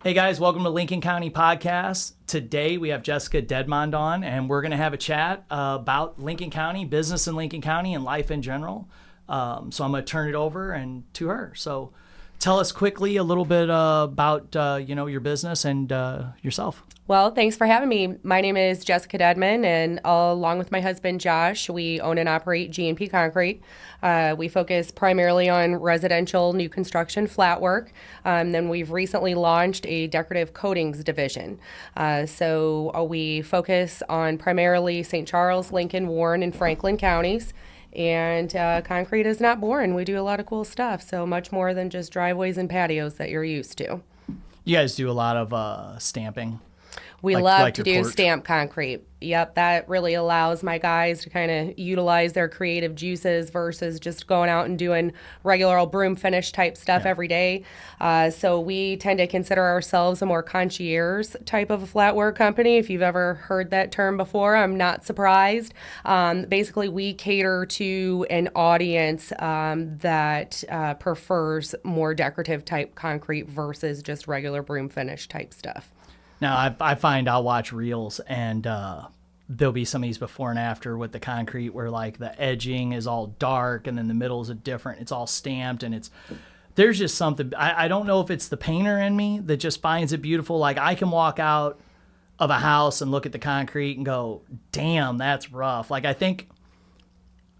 Hey guys, welcome to Lincoln County Podcast. Today we have Jessica Dedmond on, and we're going to have a chat about Lincoln County, business in Lincoln County, and life in general. So I'm going to turn it over and to her. So tell us quickly a little bit about your business and yourself. Well, thanks for having me. My name is Jessica Dedmond, and along with my husband Josh, we own and operate G&P Concrete. We focus primarily on residential new construction flat work. Then we've recently launched a decorative coatings division. So we focus on primarily St. Charles, Lincoln, Warren, and Franklin counties. And concrete is not boring. We do a lot of cool stuff, so much more than just driveways and patios that you're used to. You guys do a lot of stamping. We love to do stamp concrete. Yep, that really allows my guys to kind of utilize their creative juices versus just going out and doing regular old broom finish type stuff every day. So we tend to consider ourselves a more concierge type of a flatware company. If you've ever heard that term before, I'm not surprised. Basically, we cater to an audience that prefers more decorative type concrete versus just regular broom finish type stuff. Now, I find I'll watch reels and there'll be some of these before and after with the concrete where like the edging is all dark and then the middle is it's all stamped and there's just something, I don't know if it's the painter in me that just finds it beautiful. Like I can walk out of a house and look at the concrete and go, damn, that's rough. Like I think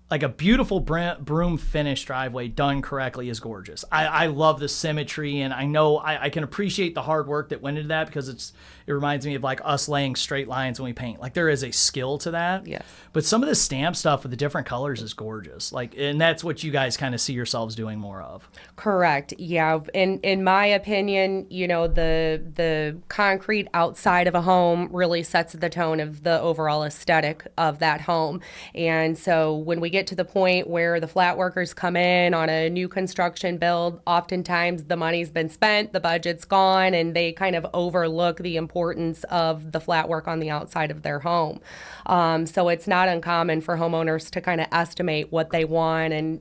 like a beautiful broom finish driveway done correctly is gorgeous. I love the symmetry, and I know I can appreciate the hard work that went into that because it reminds me of like us laying straight lines when we paint. Like there is a skill to that. Yes. But some of the stamp stuff with the different colors is gorgeous. Like, and that's what you guys kind of see yourselves doing more of. Correct. Yeah. In my opinion, the concrete outside of a home really sets the tone of the overall aesthetic of that home. And so when we get to the point where the flat workers come in on a new construction build, oftentimes the money's been spent, the budget's gone, and they kind of overlook the importance of the flat work on the outside of their home. So it's not uncommon for homeowners to kind of estimate what they want and,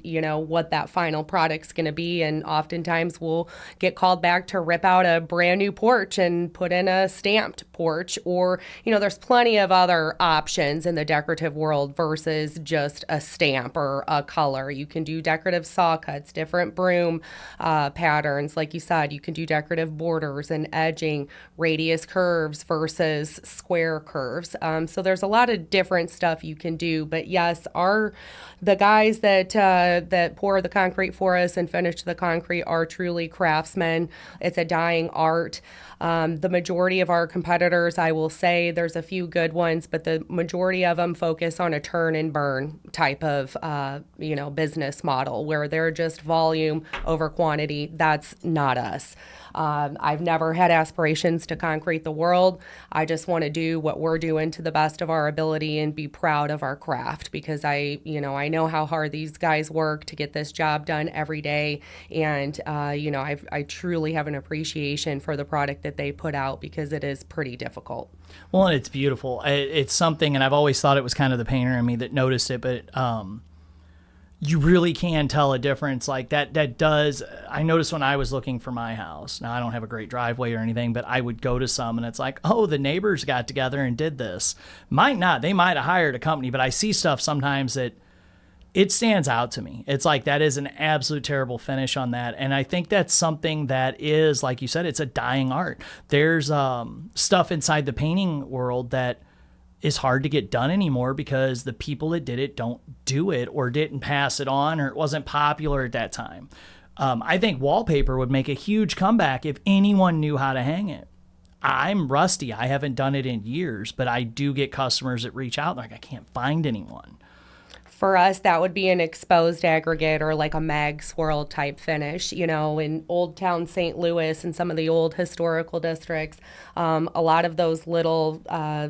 what that final product's going to be. And oftentimes we'll get called back to rip out a brand new porch and put in a stamped porch. Or, there's plenty of other options in the decorative world versus just a stamp or a color. You can do decorative saw cuts, different broom patterns. Like you said, you can do decorative borders and edging, radius curves versus square curves. So there's a lot of different stuff you can do. But yes, the guys that pour the concrete for us and finish the concrete are truly craftsmen. It's a dying art. The majority of our competitors, I will say, there's a few good ones, but the majority of them focus on a turn and burn type of, business model where they're just volume over quantity. That's not us. I've never had aspirations to concrete the world. I just want to do what we're doing to the best of our ability and be proud of our craft because I know how hard these guys work to get this job done every day. And, I truly have an appreciation for the product that they put out because it is pretty difficult. Well, and it's beautiful. It's something, and I've always thought it was kind of the painter in me that noticed it, but you really can tell a difference like that does. I noticed when I was looking for my house. Now, I don't have a great driveway or anything, but I would go to some and it's like, oh, the neighbors got together and did this. Might not. They might have hired a company, but I see stuff sometimes that it stands out to me. It's like that is an absolute terrible finish on that. And I think that's something that is, like you said, it's a dying art. There's stuff inside the painting world that is hard to get done anymore because the people that did it don't do it or didn't pass it on or it wasn't popular at that time. I think wallpaper would make a huge comeback if anyone knew how to hang it. I'm rusty. I haven't done it in years, but I do get customers that reach out like, I can't find anyone. For us, that would be an exposed aggregate or like a mag swirl type finish, in Old Town St. Louis and some of the old historical districts. A lot of those little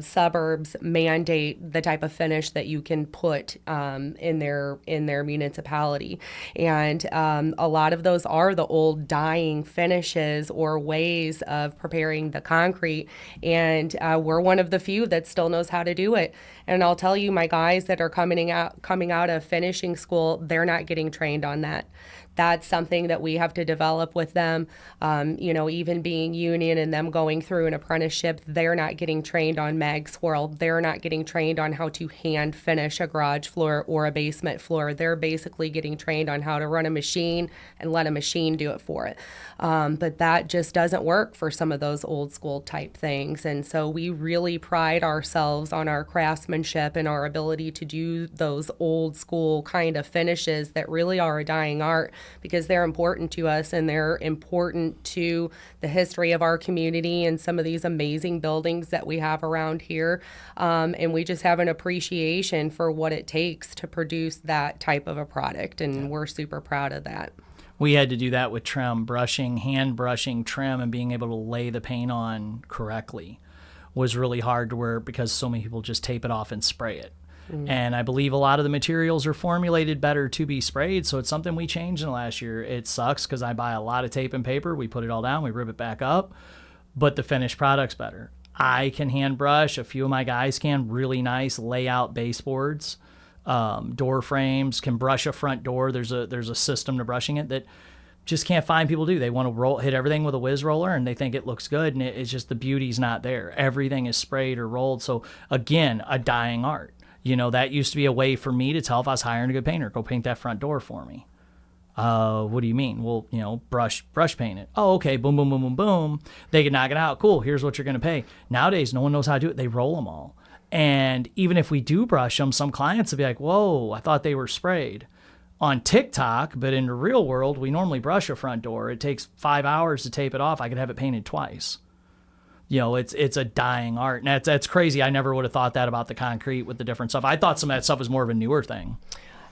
suburbs mandate the type of finish that you can put in their municipality. And a lot of those are the old dying finishes or ways of preparing the concrete. And we're one of the few that still knows how to do it. And I'll tell you, my guys that are coming out of finishing school, they're not getting trained on that. that's something that we have to develop with them. Even being union and them going through an apprenticeship, they're not getting trained on mag swirl. They're not getting trained on how to hand finish a garage floor or a basement floor. They're basically getting trained on how to run a machine and let a machine do it for it. But that just doesn't work for some of those old school type things. And so we really pride ourselves on our craftsmanship and our ability to do those old school kind of finishes that really are a dying art, because they're important to us and they're important to the history of our community and some of these amazing buildings that we have around here. And we just have an appreciation for what it takes to produce that type of a product. And we're super proud of that. We had to do that with trim, brushing, hand brushing trim, and being able to lay the paint on correctly was really hard to wear because so many people just tape it off and spray it. And I believe a lot of the materials are formulated better to be sprayed, so it's something we changed in the last year. It sucks because I buy a lot of tape and paper. We put it all down, we rip it back up, but the finished product's better. I can hand brush, a few of my guys can, really nice layout baseboards. Door frames, can brush a front door. There's a system to brushing it that just can't find people do. They want to hit everything with a whiz roller and they think it looks good, and it's just the beauty's not there. Everything is sprayed or rolled. So again, a dying art. That used to be a way for me to tell if I was hiring a good painter. Go paint that front door for me. What do you mean? Well, brush paint it. Oh, okay. Boom, boom, boom, boom, boom. They can knock it out. Cool. Here's what you're going to pay. Nowadays, no one knows how to do it. They roll them all. And even if we do brush them, some clients will be like, whoa, I thought they were sprayed on TikTok, but in the real world, we normally brush a front door. It takes 5 hours to tape it off. I could have it painted twice. It's a dying art. And that's crazy. I never would have thought that about the concrete with the different stuff. I thought some of that stuff was more of a newer thing.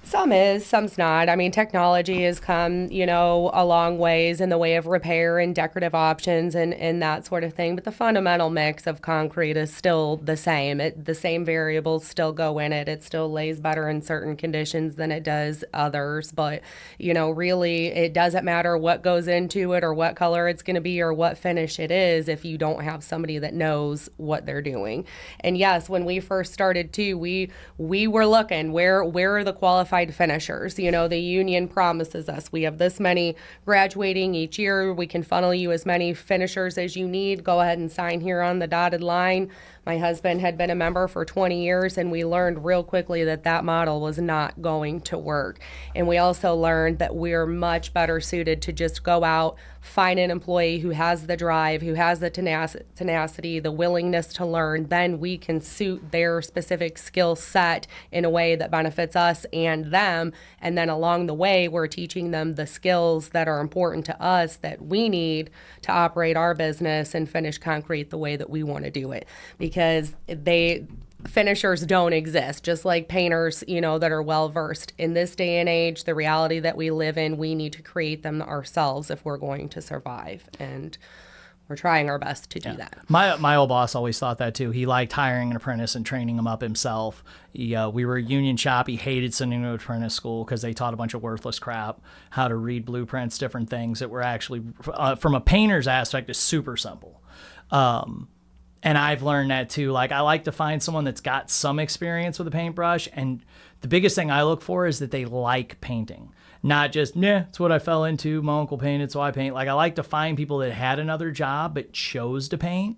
Some is, some's not. I mean, technology has come, a long ways in the way of repair and decorative options and that sort of thing. But the fundamental mix of concrete is still the same. The same variables still go in it. It still lays better in certain conditions than it does others. But, really, it doesn't matter what goes into it or what color it's going to be or what finish it is if you don't have somebody that knows what they're doing. And yes, when we first started too, we were looking, where are the qualified finishers? The union promises us we have this many graduating each year. We can funnel you as many finishers as you need. Go ahead and sign here on the dotted line. My husband had been a member for 20 years, and we learned real quickly that model was not going to work. And we also learned that we're much better suited to just go out, find an employee who has the drive, who has the tenacity, the willingness to learn. Then we can suit their specific skill set in a way that benefits us and them. And then along the way, we're teaching them the skills that are important to us that we need to operate our business and finish concrete the way that we want to do it. Because finishers don't exist, just like painters, that are well versed. In this day and age, the reality that we live in, we need to create them ourselves if we're going to survive. And we're trying our best to do that. My old boss always thought that too. He liked hiring an apprentice and training him up himself. We were a union shop. He hated sending him to apprentice school because they taught a bunch of worthless crap, how to read blueprints, different things that were actually, from a painter's aspect, is super simple. And I've learned that too. Like, I like to find someone that's got some experience with a paintbrush. And the biggest thing I look for is that they like painting. Not just, it's what I fell into. My uncle painted, so I paint. Like, I like to find people that had another job but chose to paint.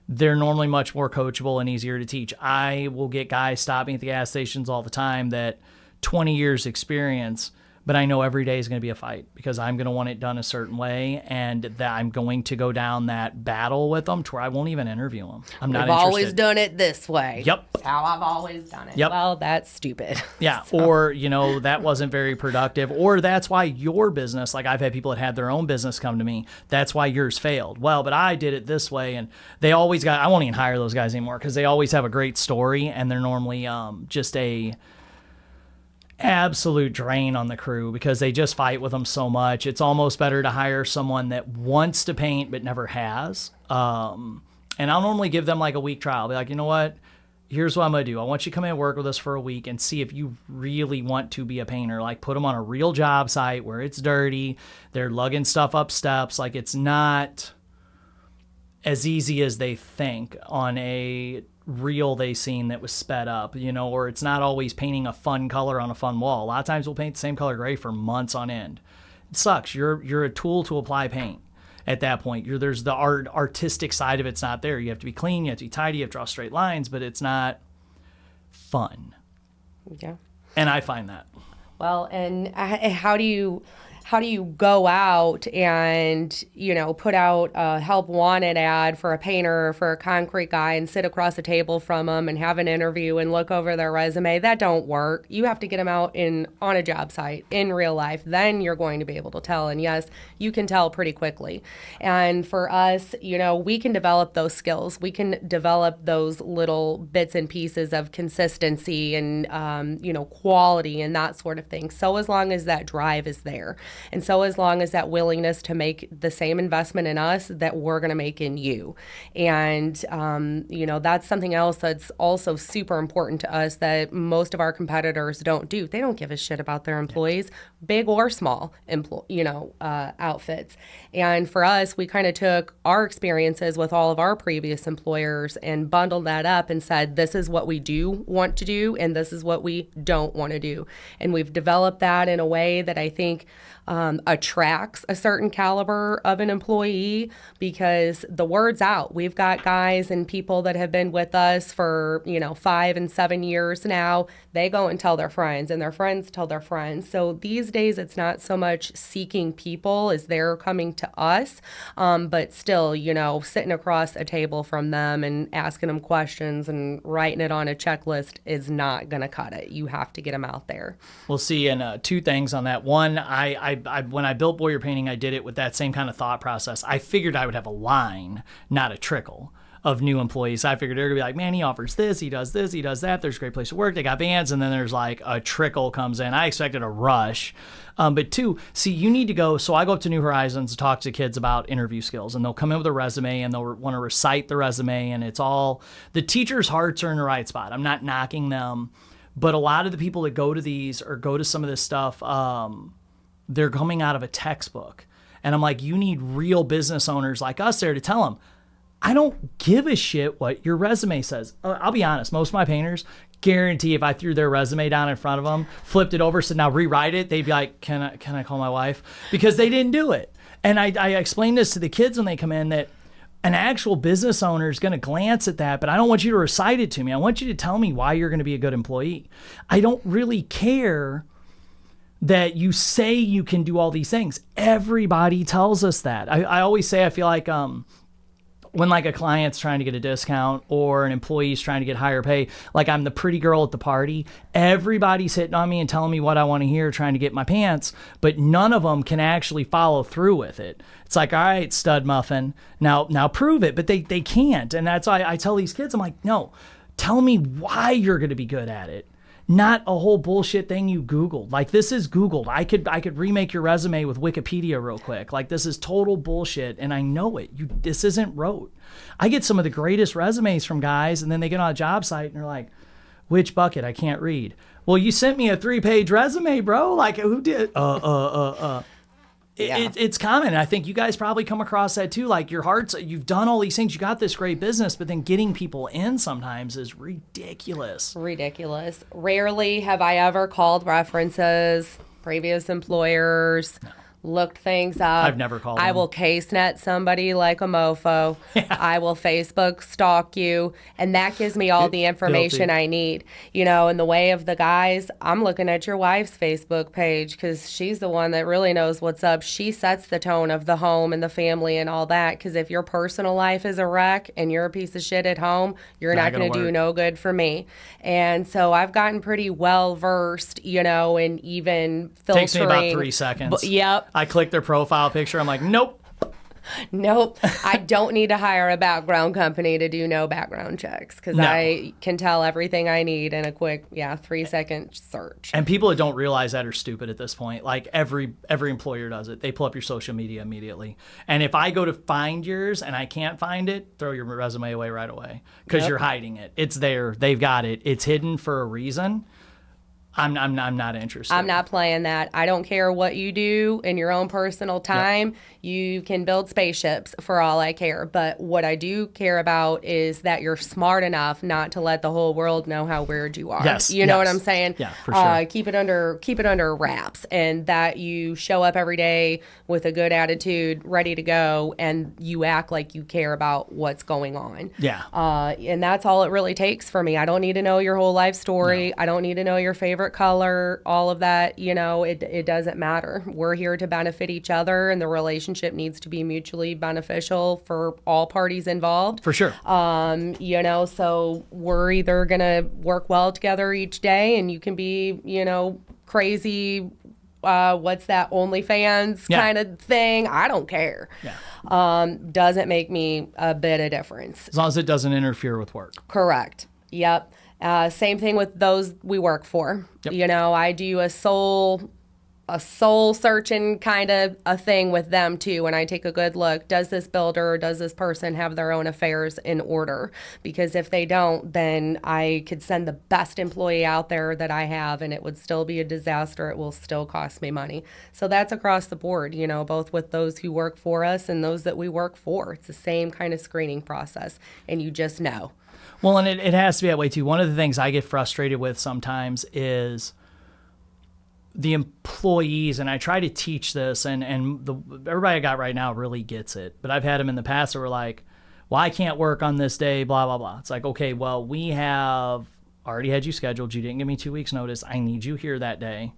They're normally much more coachable and easier to teach. I will get guys stopping at the gas stations all the time that 20 years experience, but I know every day is going to be a fight because I'm going to want it done a certain way, and that I'm going to go down that battle with them to where I won't even interview them. I'm not interested. I've always done it this way. Yep. That's how I've always done it. Yep. Well, that's stupid. Yeah. So. Or, that wasn't very productive, or that's why your business, like I've had people that had their own business come to me, that's why yours failed. Well, but I did it this way, and they always I won't even hire those guys anymore because they always have a great story, and they're normally just a absolute drain on the crew because they just fight with them so much. It's almost better to hire someone that wants to paint but never has. And I'll normally give them like a week trial. I'll be like, you know what? Here's what I'm going to do. I want you to come in and work with us for a week and see if you really want to be a painter. Like, put them on a real job site where it's dirty. They're lugging stuff up steps. Like, it's not as easy as they think on a reel they seen that was sped up, or it's not always painting a fun color on a fun wall. A lot of times we'll paint the same color gray for months on end. It sucks. You're a tool to apply paint. At that point, there's the artistic side of it's not there. You have to be clean, you have to be tidy, you have to draw straight lines, but it's not fun. Yeah. And I find that. Well, and how do you go out and, put out a help wanted ad for a painter or for a concrete guy and sit across a table from them and have an interview and look over their resume? That don't work. You have to get them out on a job site in real life. Then you're going to be able to tell. And yes, you can tell pretty quickly. And for us, we can develop those skills. We can develop those little bits and pieces of consistency and, quality and that sort of thing. So as long as that drive is there. And so as long as that willingness to make the same investment in us that we're going to make in you. And, that's something else that's also super important to us that most of our competitors don't do. They don't give a shit about their employees, big or small, outfits. And for us, we kind of took our experiences with all of our previous employers and bundled that up and said, this is what we do want to do, and this is what we don't want to do. And we've developed that in a way that I think attracts a certain caliber of an employee because the word's out. We've got guys and people that have been with us for, 5 and 7 years now. They go and tell their friends and their friends tell their friends. So these days it's not so much seeking people as they're coming to us, but still, sitting across a table from them and asking them questions and writing it on a checklist is not going to cut it. You have to get them out there. We'll see. And two things on that. One, I when I built Boyer Painting, I did it with that same kind of thought process. I figured I would have a line, not a trickle of new employees. I figured they're going to be like, man, he offers this, he does that. There's a great place to work. They got vans. And then there's like a trickle comes in. I expected a rush. But two, see, you need to go. So I go up to New Horizons to talk to kids about interview skills, and they'll come in with a resume and they'll want to recite the resume. And it's all, the teachers' hearts are in the right spot. I'm not knocking them. But a lot of the people that go to these or go to some of this stuff, they're coming out of a textbook. And I'm like, you need real business owners like us there to tell them, I don't give a shit what your resume says. I'll be honest, most of my painters guarantee if I threw their resume down in front of them, flipped it over, said, now rewrite it, they'd be like, can I call my wife? Because they didn't do it. And I explain this to the kids when they come in that an actual business owner is going to glance at that, but I don't want you to recite it to me. I want you to tell me why you're going to be a good employee. I don't really care that you say you can do all these things. Everybody tells us that. I always say, I feel like when like a client's trying to get a discount or an employee's trying to get higher pay, like I'm the pretty girl at the party, everybody's hitting on me and telling me what I want to hear, trying to get my pants, but none of them can actually follow through with it. It's like, all right, stud muffin, now prove it, but they can't. And that's why I tell these kids, I'm like, no, tell me why you're going to be good at it. Not a whole bullshit thing you Googled. Like, this is Googled. I could remake your resume with Wikipedia real quick. Like, this is total bullshit, and I know it. This isn't rote. I get some of the greatest resumes from guys, and then they get on a job site, and they're like, which bucket? I can't read. Well, you sent me a 3-page resume, bro. Like, who did? Yeah. It's common. I think you guys probably come across that too. Like, your hearts, you've done all these things. You got this great business, but then getting people in sometimes is ridiculous. Ridiculous. Rarely have I ever called references, previous employers, looked things up. I've never called I them. will case net somebody like a mofo. Yeah. I will Facebook stalk you, and that gives me all the information Guilty. I need. In the way of the guys, I'm looking at your wife's Facebook page because she's the one that really knows what's up. She sets the tone of the home and the family and all that, because if your personal life is a wreck and you're a piece of shit at home, you're not going to do no good for me. And so I've gotten pretty well versed, in even filtering. Takes me about 3 seconds. Yep. I click their profile picture. I'm like, nope. I don't need to hire a background company to do no background checks because I can tell everything I need in a quick, 3-second search. And people that don't realize that are stupid at this point. Like, every employer does it. They pull up your social media immediately. And if I go to find yours and I can't find it, throw your resume away right away because you're hiding it. It's there. They've got it. It's hidden for a reason. I'm not interested. I'm not playing that. I don't care what you do in your own personal time. Yep. You can build spaceships for all I care. But what I do care about is that you're smart enough not to let the whole world know how weird you are. Yes. You know what I'm saying? Yeah, for sure. Keep it under wraps, and that you show up every day with a good attitude, ready to go, and you act like you care about what's going on. Yeah. And that's all it really takes for me. I don't need to know your whole life story. No. I don't need to know your favorite color, all of that. It doesn't matter. We're here to benefit each other, and the relationship needs to be mutually beneficial for all parties involved. For sure. So we're either going to work well together each day, and you can be, crazy, what's that, OnlyFans kind of thing. I don't care. Yeah. Doesn't make me a bit of difference. As long as it doesn't interfere with work. Correct. Yep. Same thing with those we work for. Yep. I do a soul searching kind of a thing with them too. And I take a good look. Does this builder, does this person have their own affairs in order? Because if they don't, then I could send the best employee out there that I have, and it would still be a disaster. It will still cost me money. So that's across the board, both with those who work for us and those that we work for. It's the same kind of screening process, and you just know. Well, and it has to be that way too. One of the things I get frustrated with sometimes is the employees, and I try to teach this, and everybody I got right now really gets it. But I've had them in the past that were like, well, I can't work on this day, blah, blah, blah. It's like, okay, well, we have already had you scheduled. You didn't give me 2 weeks notice. I need you here that day.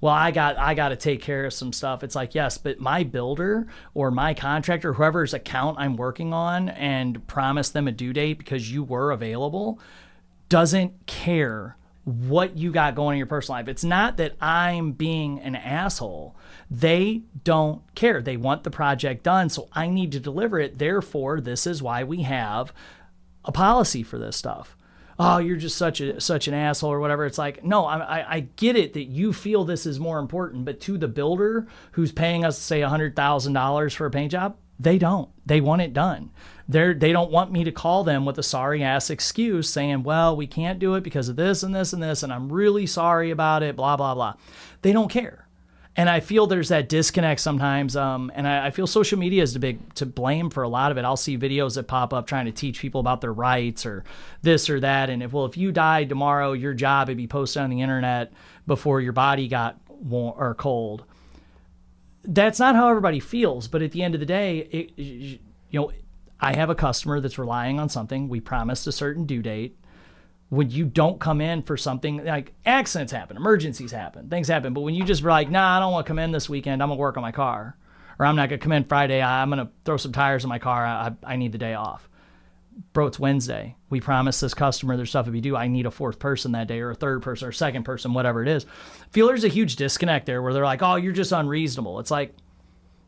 Well, I got to take care of some stuff. It's like, yes, but my builder or my contractor, whoever's account I'm working on, and promise them a due date because you were available, doesn't care what you got going in your personal life. It's not that I'm being an asshole. They don't care. They want the project done, so I need to deliver it. Therefore, this is why we have a policy for this stuff. Oh, you're just such an asshole or whatever. It's like, no, I get it that you feel this is more important, but to the builder who's paying us, say, $100,000 for a paint job, they don't. They want it done. They don't want me to call them with a sorry-ass excuse saying, well, we can't do it because of this and this and this, and I'm really sorry about it, blah, blah, blah. They don't care. And I feel there's that disconnect sometimes, and I feel social media is to blame for a lot of it. I'll see videos that pop up trying to teach people about their rights or this or that, and if you died tomorrow, your job would be posted on the internet before your body got warm or cold. That's not how everybody feels, but at the end of the day, I have a customer that's relying on something. We promised a certain due date. When you don't come in for something, like accidents happen, emergencies happen, things happen. But when you just be like, nah, I don't want to come in this weekend, I'm going to work on my car. Or I'm not going to come in Friday, I'm going to throw some tires in my car, I need the day off. Bro, it's Wednesday. We promised this customer there's stuff to be due. I need a fourth person that day, or a third person, or second person, whatever it is. I feel there's a huge disconnect there where they're like, oh, you're just unreasonable. It's like,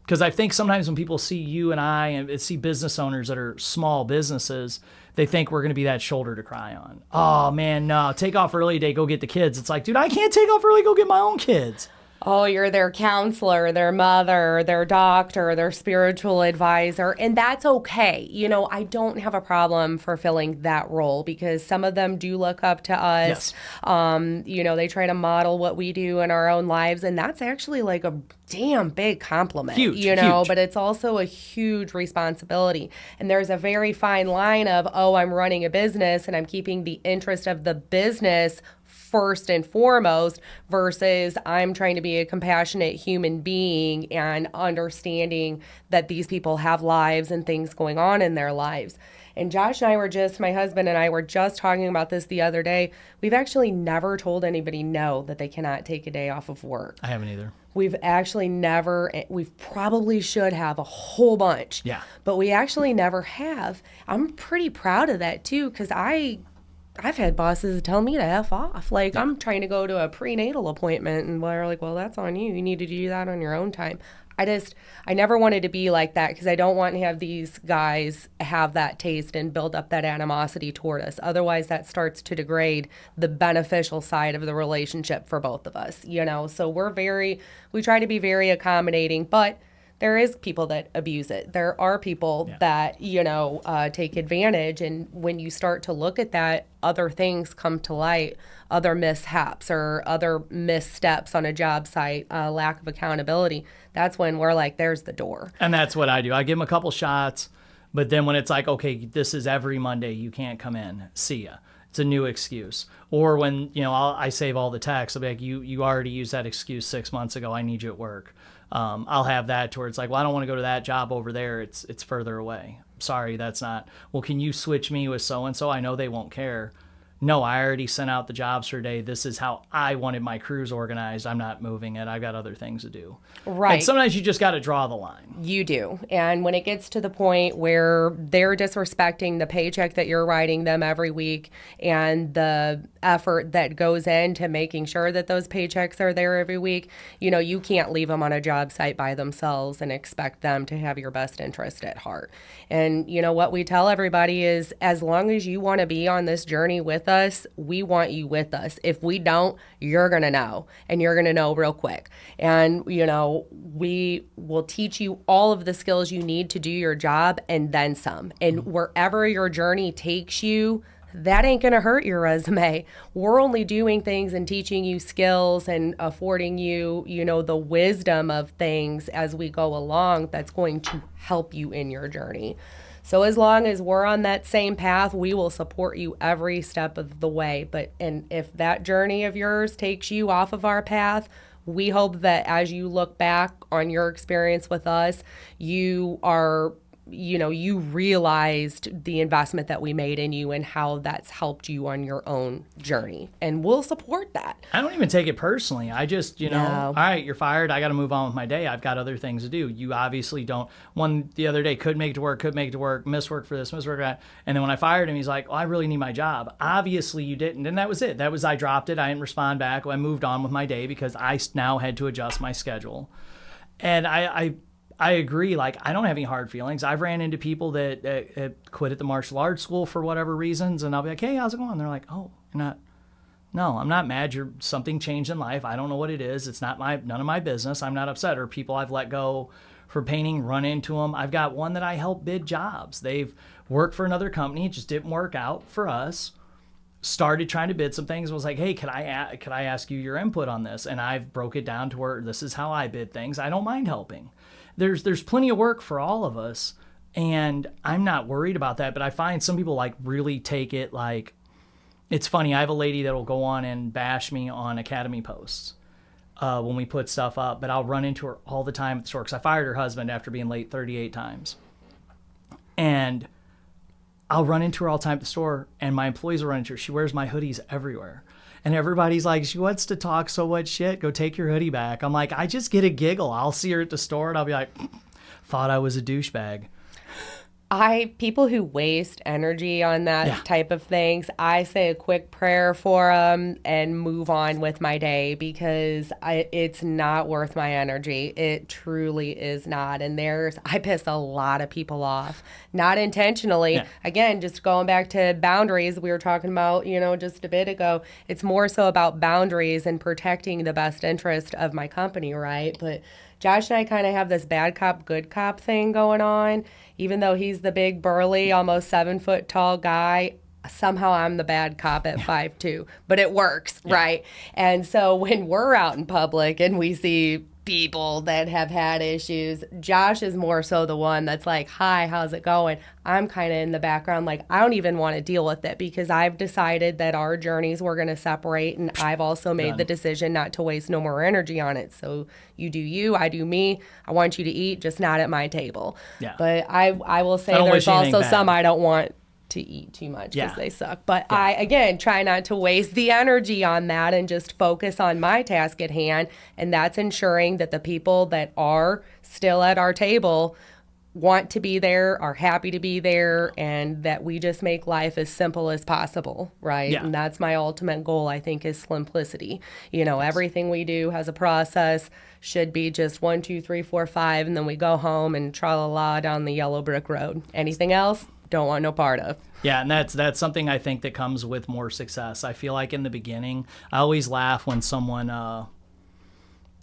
because I think sometimes when people see you and I and see business owners that are small businesses, they think we're going to be that shoulder to cry on. Oh, man, no, take off early today, go get the kids. It's like, dude, I can't take off early, go get my own kids. Oh, you're their counselor, their mother, their doctor, their spiritual advisor, and that's okay. I don't have a problem fulfilling that role because some of them do look up to us. Yes. They try to model what we do in our own lives, and that's actually like a damn big compliment, huge. But it's also a huge responsibility. And there's a very fine line of, I'm running a business and I'm keeping the interest of the business first and foremost versus I'm trying to be a compassionate human being and understanding that these people have lives and things going on in their lives. And Josh and my husband and I were just talking about this the other day. We've actually never told anybody no that they cannot take a day off of work. I haven't either. We've actually never, we probably should have a whole bunch. Yeah. But we actually never have. I'm pretty proud of that too because I've had bosses tell me to F off. Like, I'm trying to go to a prenatal appointment, and they're like, well, that's on you. You need to do that on your own time. I never wanted to be like that because I don't want to have these guys have that taste and build up that animosity toward us. Otherwise, that starts to degrade the beneficial side of the relationship for both of us, So we try to be very accommodating, but there is people that abuse it. There are people that, take advantage. And when you start to look at that, other things come to light, other mishaps or other missteps on a job site, lack of accountability. That's when we're like, there's the door. And that's what I do. I give them a couple shots, but then when it's like, okay, this is every Monday, you can't come in. See ya. It's a new excuse. Or when, I save all the texts. I'll be like, you already used that excuse 6 months ago. I need you at work. I'll have that towards like, well, I don't want to go to that job over there. It's further away. Sorry, that's not. Well, can you switch me with so-and-so? I know they won't care. No, I already sent out the jobs for today. This is how I wanted my crews organized. I'm not moving it. I've got other things to do. Right. And sometimes you just got to draw the line. You do. And when it gets to the point where they're disrespecting the paycheck that you're writing them every week and the effort that goes into making sure that those paychecks are there every week, you can't leave them on a job site by themselves and expect them to have your best interest at heart. And what we tell everybody is, as long as you want to be on this journey with us, we want you with us. If we don't, you're going to know, and you're going to know real quick. And, we will teach you all of the skills you need to do your job and then some. And wherever your journey takes you, that ain't going to hurt your resume. We're only doing things and teaching you skills and affording you, the wisdom of things as we go along that's going to help you in your journey. So as long as we're on that same path, we will support you every step of the way. And if that journey of yours takes you off of our path, we hope that as you look back on your experience with us, you realized the investment that we made in you and how that's helped you on your own journey. And we'll support that. I don't even take it personally. I just, all right, you're fired. I got to move on with my day. I've got other things to do. You obviously don't. One the other day, couldn't make it to work, miss work for this, miss work for that. And then when I fired him, he's like, I really need my job. Obviously you didn't. And that was it. I dropped it. I didn't respond back. I moved on with my day because I now had to adjust my schedule. And I agree. Like, I don't have any hard feelings. I've ran into people that quit at the martial arts school for whatever reasons, and I'll be like, hey, how's it going? And they're like, oh, you're not. No, I'm not mad. Something changed in life. I don't know what it is. It's none of my business. I'm not upset. Or people I've let go for painting, run into them. I've got one that I help bid jobs. They've worked for another company. It just didn't work out for us. Started trying to bid some things. Was like, hey, could I ask you your input on this? And I've broke it down to where this is how I bid things. I don't mind helping. There's plenty of work for all of us, and I'm not worried about that. But I find some people like really take it like, it's funny. I have a lady that will go on and bash me on Academy posts when we put stuff up, but I'll run into her all the time at the store because I fired her husband after being late 38 times. And I'll run into her all the time at the store, and my employees will run into her. She wears my hoodies everywhere. And everybody's like, she wants to talk so much shit. Go take your hoodie back. I'm like, I just get a giggle. I'll see her at the store, and I'll be like, thought I was a douchebag. People who waste energy on that type of things, I say a quick prayer for them and move on with my day because it's not worth my energy. It truly is not. And I piss a lot of people off, not intentionally. Yeah. Again, just going back to boundaries we were talking about, just a bit ago, it's more so about boundaries and protecting the best interest of my company, right? But Josh and I kind of have this bad cop, good cop thing going on. Even though he's the big, burly, almost 7 foot tall guy, somehow I'm the bad cop at 5'2", but it works, right? And so when we're out in public and we see people that have had issues, Josh is more so the one that's like, hi, how's it going? I'm kind of in the background, like, I don't even want to deal with it because I've decided that our journeys were going to separate, and I've also made the decision not to waste no more energy on it. So you do you, I do me. I want you to eat, just not at my table. Yeah. But I will say there's also some I don't want to eat too much because they suck. But I, again, try not to waste the energy on that and just focus on my task at hand. And that's ensuring that the people that are still at our table want to be there, are happy to be there, and that we just make life as simple as possible, right? Yeah. And that's my ultimate goal, I think, is simplicity. Everything we do has a process, should be just 1, 2, 3, 4, 5, and then we go home and tra-la-la down the yellow brick road. Anything else? Don't want no part of. Yeah, and that's something I think that comes with more success. I feel like in the beginning, I always laugh when someone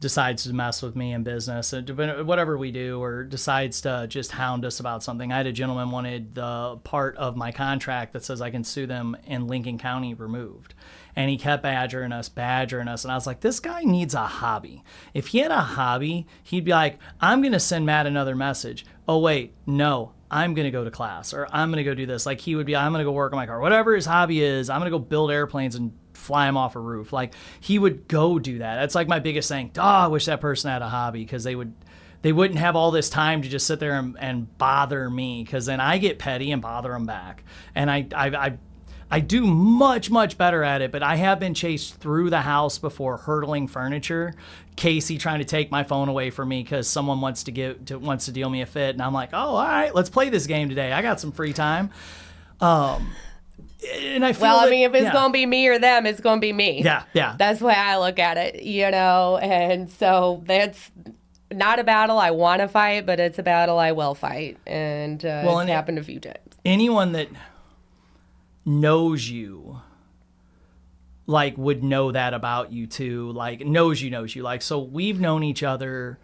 decides to mess with me in business, whatever we do, or decides to just hound us about something. I had a gentleman wanted the part of my contract that says I can sue them in Lincoln County removed. And he kept badgering us. And I was like, this guy needs a hobby. If he had a hobby, he'd be like, I'm going to send Matt another message. Oh, wait, no, I'm going to go to class, or I'm going to go do this. Like, he would be, I'm going to go work on my car. Whatever his hobby is, I'm going to go build airplanes and fly him off a roof. Like, he would go do that. That's like my biggest thing. Oh, I wish that person had a hobby, because they wouldn't have all this time to just sit there and bother me, because then I get petty and bother them back. And I do much, much better at it, but I have been chased through the house before, hurdling furniture. Casey trying to take my phone away from me because someone wants to deal me a fit, and I'm like, oh, all right, let's play this game today. I got some free time. And I feel I mean, if it's going to be me or them, it's going to be me. Yeah. That's the way I look at it, and so that's not a battle I want to fight, but it's a battle I will fight, and it's happened a few times. Anyone that knows you, like, would know that about you too, like, knows you, like, so we've known each other.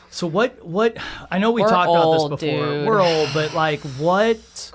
So what I know we're talked old, about this before, dude. We're old, but like, what?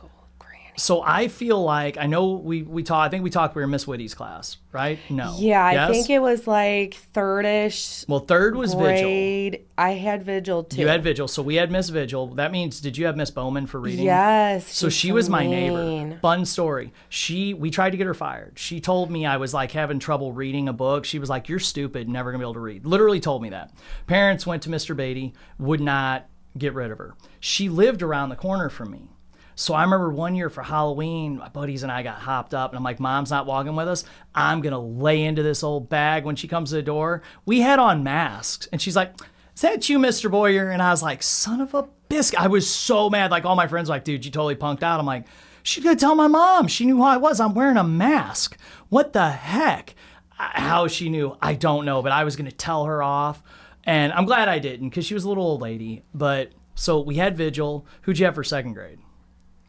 So I feel like, I know we talked, I think we talked, we were in Miss Whitty's class, right? No. Yeah, Yes? I think it was like third-ish. Well, third was grade. Vigil. I had Vigil too. You had Vigil, so we had Miss Vigil. That means, did you have Miss Bowman for reading? Yes. So she was my neighbor. Fun story. We tried to get her fired. She told me I was like having trouble reading a book. She was like, you're stupid, never gonna be able to read. Literally told me that. Parents went to Mr. Beatty, would not get rid of her. She lived around the corner from me. So I remember one year for Halloween, my buddies and I got hopped up, and I'm like, Mom's not walking with us. I'm going to lay into this old bag when she comes to the door. We had on masks, and she's like, is that you, Mr. Boyer? And I was like, son of a biscuit. I was so mad. Like, all my friends were like, dude, you totally punked out. I'm like, she's going to tell my mom. She knew who I was. I'm wearing a mask. What the heck? How she knew, I don't know, but I was going to tell her off. And I'm glad I didn't, because she was a little old lady. But so we had Vigil. Who'd you have for second grade?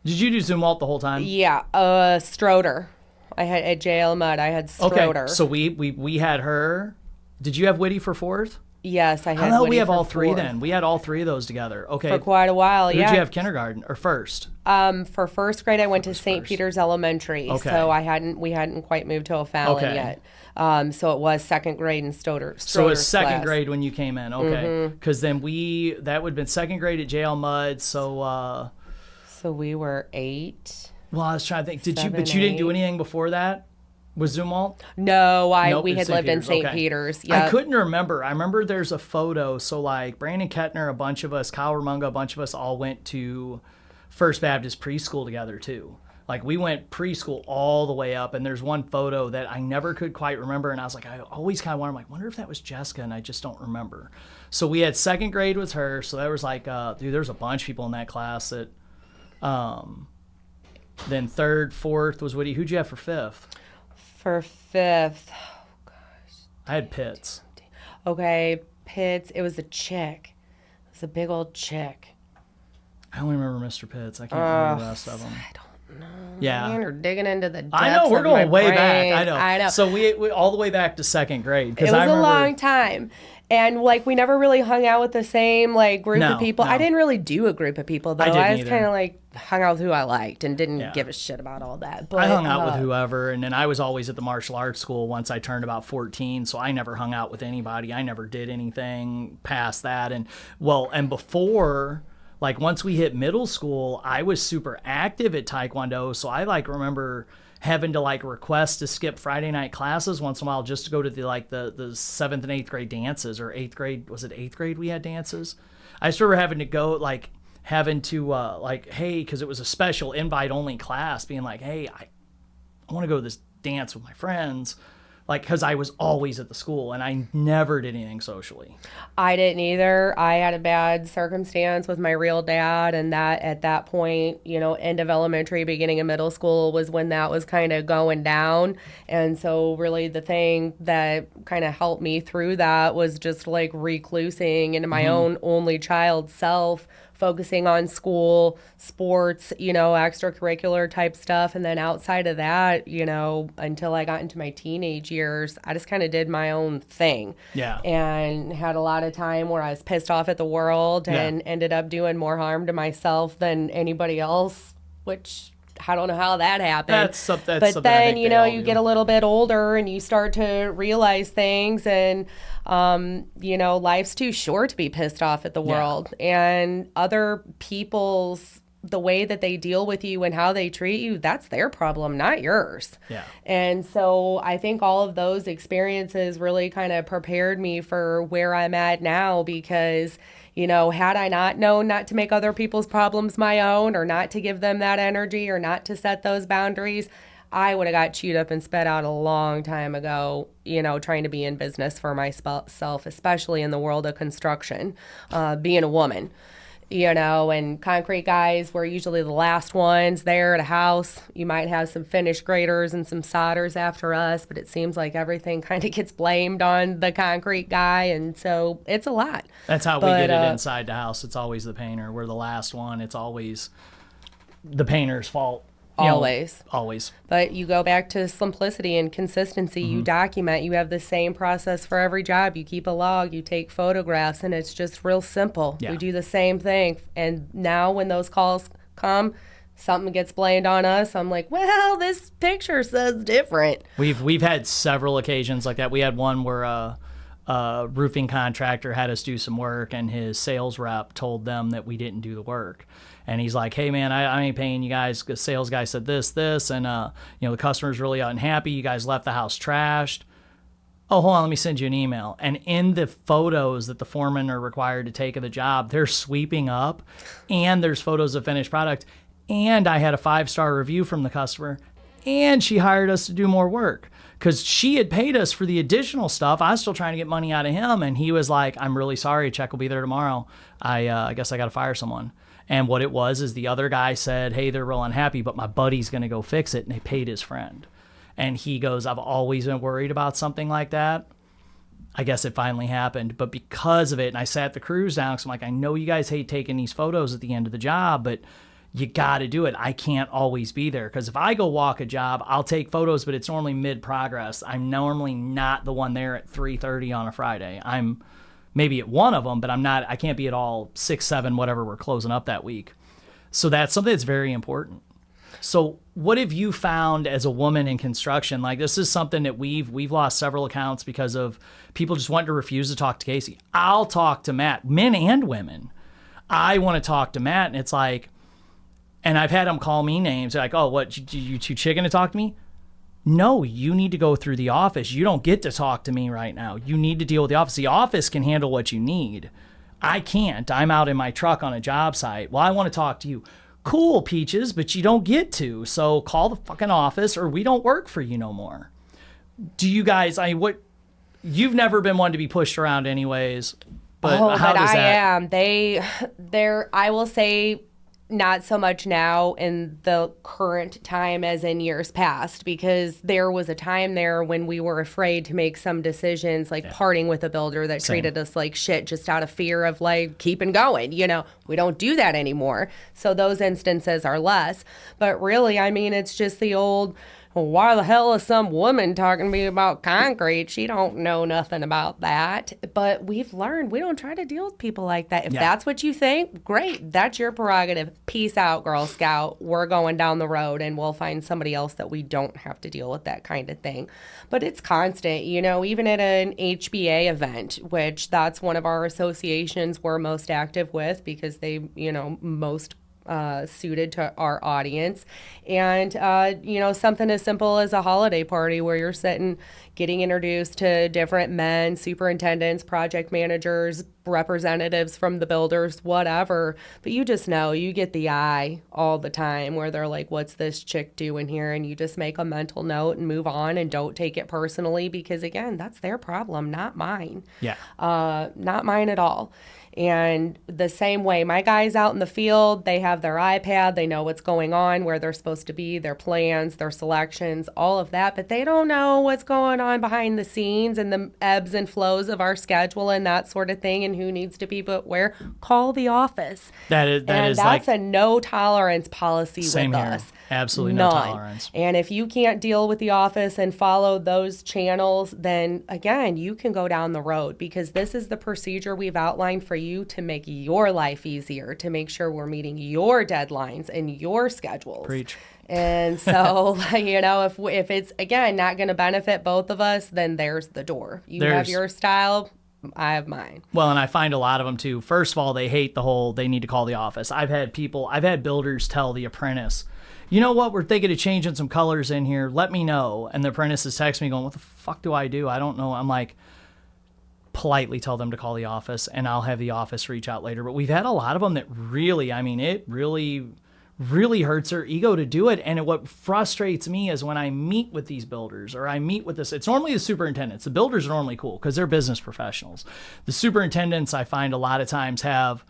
Did you do Zumwalt the whole time? Yeah, Stroder. I had at JL Mudd. I had Stroder. Okay, so we had her. Did you have Whitty for fourth? Yes, I had. How the hell we have for all three fourth. Then? We had all three of those together. Okay, for quite a while. Who did you have kindergarten or first? For first grade, I went to St. Peter's Elementary. Okay. So we hadn't quite moved to O'Fallon yet. So it was second grade in Stroder's So it was second class. grade when you came in. Okay, because then that would have been second grade at JL Mudd. So we were 8. Well, I was trying to think. But you 7, didn't do 8. anything before that? Was Zumwalt? No, Nope, we had St. lived in Peter's. St. Okay. Peter's. I couldn't remember. I remember there's a photo. So like Brandon Kettner, a bunch of us, Kyle Ramunga, a bunch of us all went to First Baptist preschool together too. Like we went preschool all the way up, and there's one photo that I never could quite remember, and I was like, I always kind of wonder if that was Jessica, and I just don't remember. So we had second grade with her, so there was like, there's a bunch of people in that class that, then third, fourth was Woody. Who'd you have for fifth? For fifth, oh gosh. I had Pitts. Okay, Pitts. It was a chick. It was a big old chick. I only remember Mr. Pitts. I can't remember the rest of them. I don't know. Yeah. Man, you're digging into the depths I know, we're of going my way brain. back. I know. know. So we all the way back to second grade. It was a long time. And, like, we never really hung out with the same, like, group of people. No. I didn't really do a group of people, though. I didn't was either. kind of, like, hung out with who I liked and didn't give a shit about all that. But I hung out with whoever, and then I was always at the martial arts school once I turned about 14, so I never hung out with anybody. I never did anything past that. And before, like, once we hit middle school, I was super active at Taekwondo, so I, like, remember having to like request to skip Friday night classes once in a while just to go to the 7th and 8th grade dances, or 8th grade. Was it 8th grade we had dances? I just remember having to go, like, having to hey, because it was a special invite only class, being like, hey, I want to go to this dance with my friends. Like, because I was always at the school, and I never did anything socially. I didn't either. I had a bad circumstance with my real dad, and that at that point, end of elementary, beginning of middle school was when that was kind of going down. And so really the thing that kind of helped me through that was just like reclusing into my own only child self focusing on school, sports, extracurricular type stuff. And then outside of that, until I got into my teenage years, I just kind of did my own thing. Yeah. And had a lot of time where I was pissed off at the world and ended up doing more harm to myself than anybody else, which I don't know how that happened. That's something but then, you get a little bit older and you start to realize things, and, life's too short to be pissed off at the world. And other people's, the way that they deal with you and how they treat you, that's their problem, not yours. Yeah. And so I think all of those experiences really kind of prepared me for where I'm at now, because had I not known not to make other people's problems my own, or not to give them that energy, or not to set those boundaries, I would have got chewed up and spit out a long time ago, trying to be in business for myself, especially in the world of construction, being a woman. And concrete guys were usually the last ones there at a house. You might have some finish graders and some solders after us, but it seems like everything kind of gets blamed on the concrete guy, and so it's a lot. That's how we get it inside the house. It's always the painter. We're the last one. It's always the painter's fault. Always. But you go back to simplicity and consistency. You document. You have the same process for every job. You keep a log. You take photographs, and it's just real simple. Yeah. We do the same thing. And now when those calls come, something gets blamed on us. I'm like, well, this picture says different. We've had several occasions like that. We had one where a roofing contractor had us do some work, and his sales rep told them that we didn't do the work. And he's like, hey, man, I ain't paying you guys. The sales guy said this, and, the customer's really unhappy. You guys left the house trashed. Oh, hold on, let me send you an email. And in the photos that the foremen are required to take of the job, they're sweeping up, and there's photos of finished product. And I had a 5-star review from the customer, and she hired us to do more work because she had paid us for the additional stuff. I was still trying to get money out of him, and he was like, I'm really sorry, check will be there tomorrow. I guess I got to fire someone. And what it was is the other guy said, hey, they're real unhappy, but my buddy's going to go fix it. And they paid his friend. And he goes, I've always been worried about something like that. I guess it finally happened. But because of it, and I sat the crews down, because I'm like, I know you guys hate taking these photos at the end of the job, but you got to do it. I can't always be there. Because if I go walk a job, I'll take photos, but it's normally mid-progress. I'm normally not the one there at 3:30 on a Friday. I'm maybe at one of them, but I can't be at all 6, 7, whatever we're closing up that week. So that's something that's very important. So what have you found as a woman in construction? Like, this is something that we've lost several accounts because of people just wanting to refuse to talk to Casey. I'll talk to Matt, men and women. I want to talk to Matt, and it's like, and I've had them call me names. They're like, oh, what, you too chicken to talk to me? No, you need to go through the office. You don't get to talk to me right now. You need to deal with the office. The office can handle what you need. I can't. I'm out in my truck on a job site. Well, I want to talk to you. Cool, Peaches, but you don't get to. So call the fucking office or we don't work for you no more. Do you guys, you've never been one to be pushed around anyways, but how does that? I will say, not so much now in the current time as in years past, because there was a time there when we were afraid to make some decisions, like parting with a builder that treated us like shit just out of fear of like keeping going. We don't do that anymore. So those instances are less. But really, I mean, it's just the old, well, why the hell is some woman talking to me about concrete? She don't know nothing about that. But we've learned we don't try to deal with people like that. If that's what you think, great. That's your prerogative. Peace out, Girl Scout. We're going down the road and we'll find somebody else that we don't have to deal with that kind of thing. But it's constant, even at an HBA event, which that's one of our associations we're most active with because they, most suited to our audience. And, something as simple as a holiday party where you're sitting, getting introduced to different men, superintendents, project managers, representatives from the builders, whatever. But you just know, you get the eye all the time where they're like, what's this chick doing here? And you just make a mental note and move on and don't take it personally because, again, that's their problem, not mine. Yeah. Not mine at all. And the same way, my guys out in the field, they have their iPad, they know what's going on, where they're supposed to be, their plans, their selections, all of that, but they don't know what's going on behind the scenes and the ebbs and flows of our schedule and that sort of thing. design, who needs to be put where, call the office. That is that's a no tolerance policy same with here. us. Absolutely None. no tolerance. And if you can't deal with the office and follow those channels, then again, you can go down the road, because this is the procedure we've outlined for you to make your life easier, to make sure we're meeting your deadlines and your schedules. Preach. And so, if it's, again, not going to benefit both of us, then there's the door. You have your style, I have mine. Well, and I find a lot of them too. First of all, they hate the whole, they need to call the office. I've had builders tell the apprentice, you know what, we're thinking of changing some colors in here. Let me know. And the apprentice is texting me going, what the fuck do I do? I don't know. I'm like, politely tell them to call the office, and I'll have the office reach out later. But we've had a lot of them that really, it really hurts their ego to do it. And what frustrates me is when I meet with these builders, or I meet with this, it's normally the superintendents. The builders are normally cool because they're business professionals. The superintendents, I find a lot of times have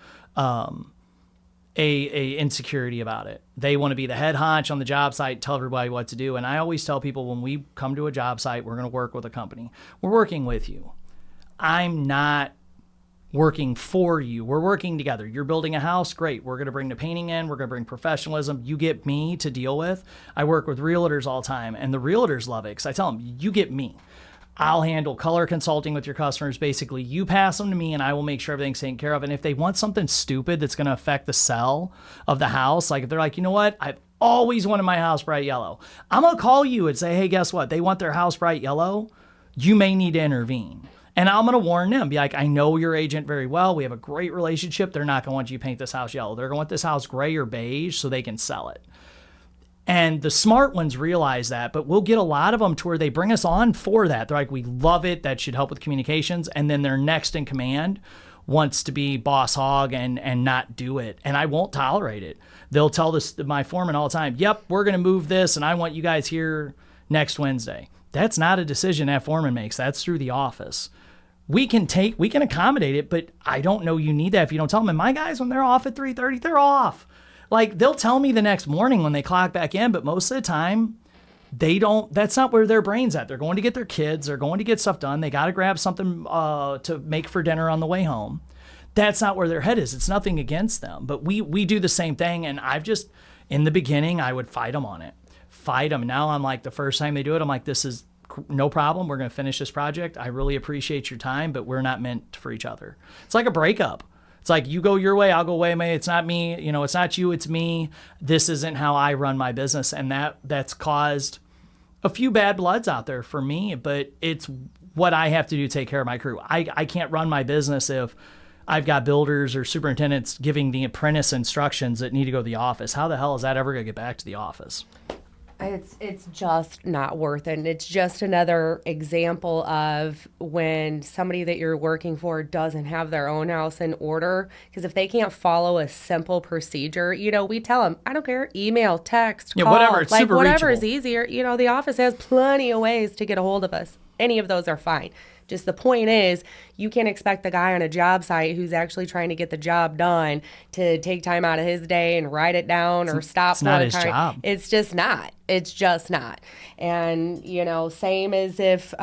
a insecurity about it. They want to be the head honch on the job site, tell everybody what to do. And I always tell people, when we come to a job site, we're going to work with a company. We're working with you. I'm not working for you. We're working together. You're building a house, great. We're going to bring the painting in. We're going to bring professionalism. You get me to deal with. I work with realtors all the time, and the realtors love it because I tell them, you get me. I'll handle color consulting with your customers. Basically, you pass them to me, and I will make sure everything's taken care of. And if they want something stupid that's going to affect the sell of the house, like if they're like, you know what, I've always wanted my house bright yellow, I'm going to call you and say, hey, guess what? They want their house bright yellow. You may need to intervene. And I'm going to warn them, be like, I know your agent very well. We have a great relationship. They're not going to want you to paint this house yellow. They're going to want this house gray or beige so they can sell it. And the smart ones realize that, but we'll get a lot of them to where they bring us on for that. They're like, we love it. That should help with communications. And then their next in command wants to be boss hog and not do it. And I won't tolerate it. They'll tell my foreman all the time, yep, we're going to move this, and I want you guys here next Wednesday. That's not a decision that foreman makes. That's through the office. We can accommodate it, but I don't know you need that if you don't tell them. And my guys, when they're off at 3:30, they're off. Like, they'll tell me the next morning when they clock back in, but most of the time, they don't. That's not where their brain's at. They're going to get their kids. They're going to get stuff done. They got to grab something to make for dinner on the way home. That's not where their head is. It's nothing against them, but we do the same thing. And I've just, in the beginning, I would fight them on it. Fight them. Now I'm like, the first time they do it, I'm like, this is no problem. We're going to finish this project. I really appreciate your time, but we're not meant for each other. It's like a breakup. It's like, you go your way, I'll go away. It's not me. It's not you, it's me. This isn't how I run my business. And that's caused a few bad bloods out there for me, but it's what I have to do to take care of my crew. I can't run my business if I've got builders or superintendents giving the apprentice instructions that need to go to the office. How the hell is that ever going to get back to the office? It's just not worth it. And it's just another example of when somebody that you're working for doesn't have their own house in order. Because if they can't follow a simple procedure, we tell them, I don't care, email, text, call, whatever. It's super whatever reachable. is easier. The office has plenty of ways to get a hold of us. Any of those are fine. Just the point is, you can't expect the guy on a job site who's actually trying to get the job done to take time out of his day and write it down or stop. It's not his job. It's just not. It's just not. And, same as if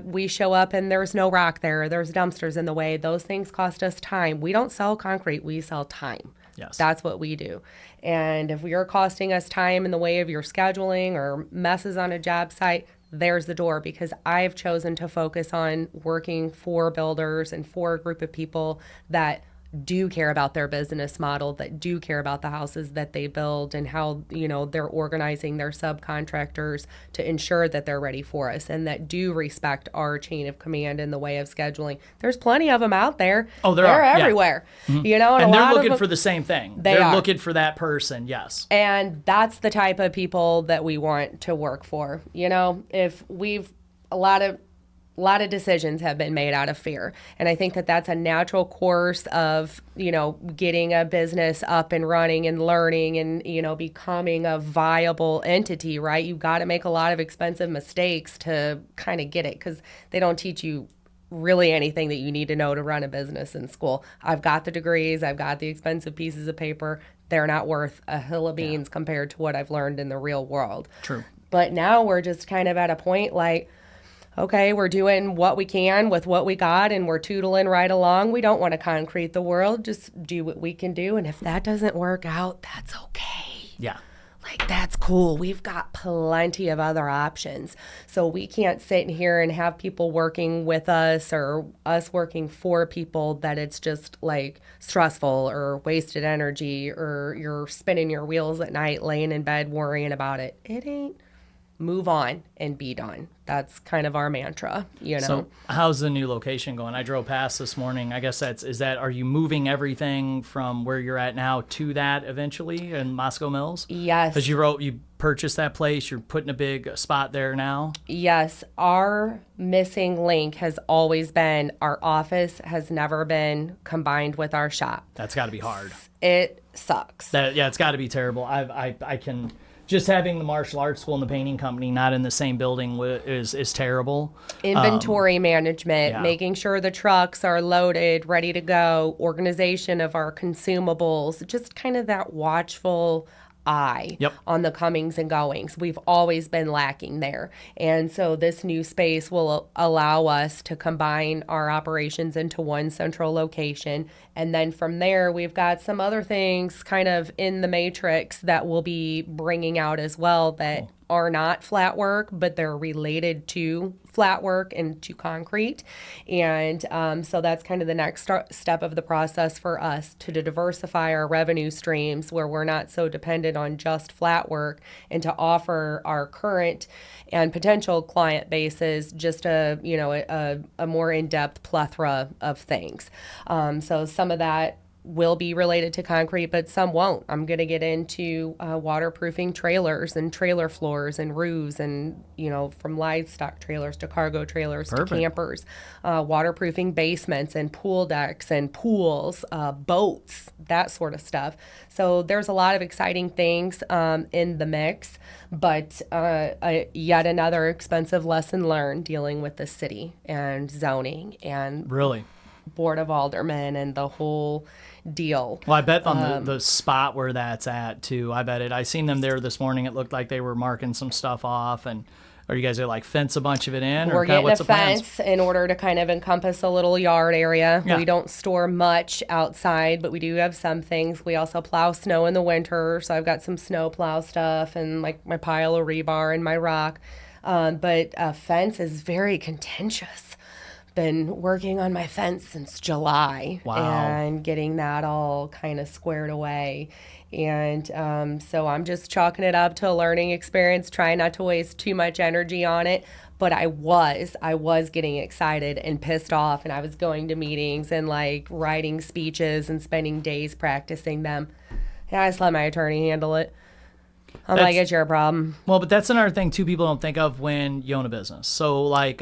we show up and there's no rock there, there's dumpsters in the way. Those things cost us time. We don't sell concrete. We sell time. Yes. That's what we do. And if you're costing us time in the way of your scheduling or messes on a job site, there's the door, because I've chosen to focus on working for builders and for a group of people that do care about their business model, that do care about the houses that they build and how, they're organizing their subcontractors to ensure that they're ready for us, and that do respect our chain of command in the way of scheduling. There's plenty of them out there. Oh, they're everywhere. Yeah. Mm-hmm. And they're looking for the same thing. They're are looking for that person, yes. And that's the type of people that we want to work for. If a lot of decisions have been made out of fear. And I think that that's a natural course of, getting a business up and running and learning and, becoming a viable entity, right? You've got to make a lot of expensive mistakes to kind of get it, because they don't teach you really anything that you need to know to run a business in school. I've got the degrees. I've got the expensive pieces of paper. They're not worth a hill of beans compared to what I've learned in the real world. True. But now we're just kind of at a point like, okay, we're doing what we can with what we got and we're tootling right along. We don't want to concrete the world. Just do what we can do. And if that doesn't work out, that's okay. Yeah. Like, that's cool. We've got plenty of other options. So we can't sit in here and have people working with us or us working for people that it's just like stressful or wasted energy or you're spinning your wheels at night, laying in bed worrying about it. It ain't. Move on and be done. That's kind of our mantra, you know. So how's the new location going? I drove past this morning. I guess are you moving everything from where you're at now to that eventually in Moscow Mills? Yes. Because you purchased that place, you're putting a big spot there now? Yes. Our missing link has always been our office has never been combined with our shop. That's got to be hard. It sucks. It's got to be terrible. I can... Just having the martial arts school and the painting company not in the same building is terrible. Inventory management, yeah. making sure the trucks are loaded, ready to go, organization of our consumables, just kind of that watchful eye Yep. on the comings and goings. We've always been lacking there. And so this new space will allow us to combine our operations into one central location. And then from there, we've got some other things kind of in the matrix that we'll be bringing out as well that are not flat work, but they're related to flat work and to concrete. And so that's kind of the next step of the process for us to diversify our revenue streams where we're not so dependent on just flat work and to offer our current and potential client bases just a more in-depth plethora of things. So some of that will be related to concrete, but some won't. I'm going to get into waterproofing trailers and trailer floors and roofs and, from livestock trailers to cargo trailers Perfect. to campers, waterproofing basements and pool decks and pools, boats, that sort of stuff. So there's a lot of exciting things in the mix, but yet another expensive lesson learned dealing with the city and zoning and Really? Board of Aldermen and the whole deal. Well, I bet on the spot where that's at too. I bet it. I seen them there this morning. It looked like they were marking some stuff off. And are you guys gonna fence a bunch of it in? We're getting what's a the plans? fence in order to kind of encompass a little yard area. Yeah. We don't store much outside, but we do have some things. We also plow snow in the winter, so I've got some snow plow stuff and like my pile of rebar and my rock. But a fence is very contentious. Been working on my fence since July. Wow. And getting that all kind of squared away. And so I'm just chalking it up to a learning experience, trying not to waste too much energy on it. But I was getting excited and pissed off, and I was going to meetings and like writing speeches and spending days practicing them. And I just let my attorney handle it. I'm like, it's your problem. Well, but that's another thing too people don't think of when you own a business. So like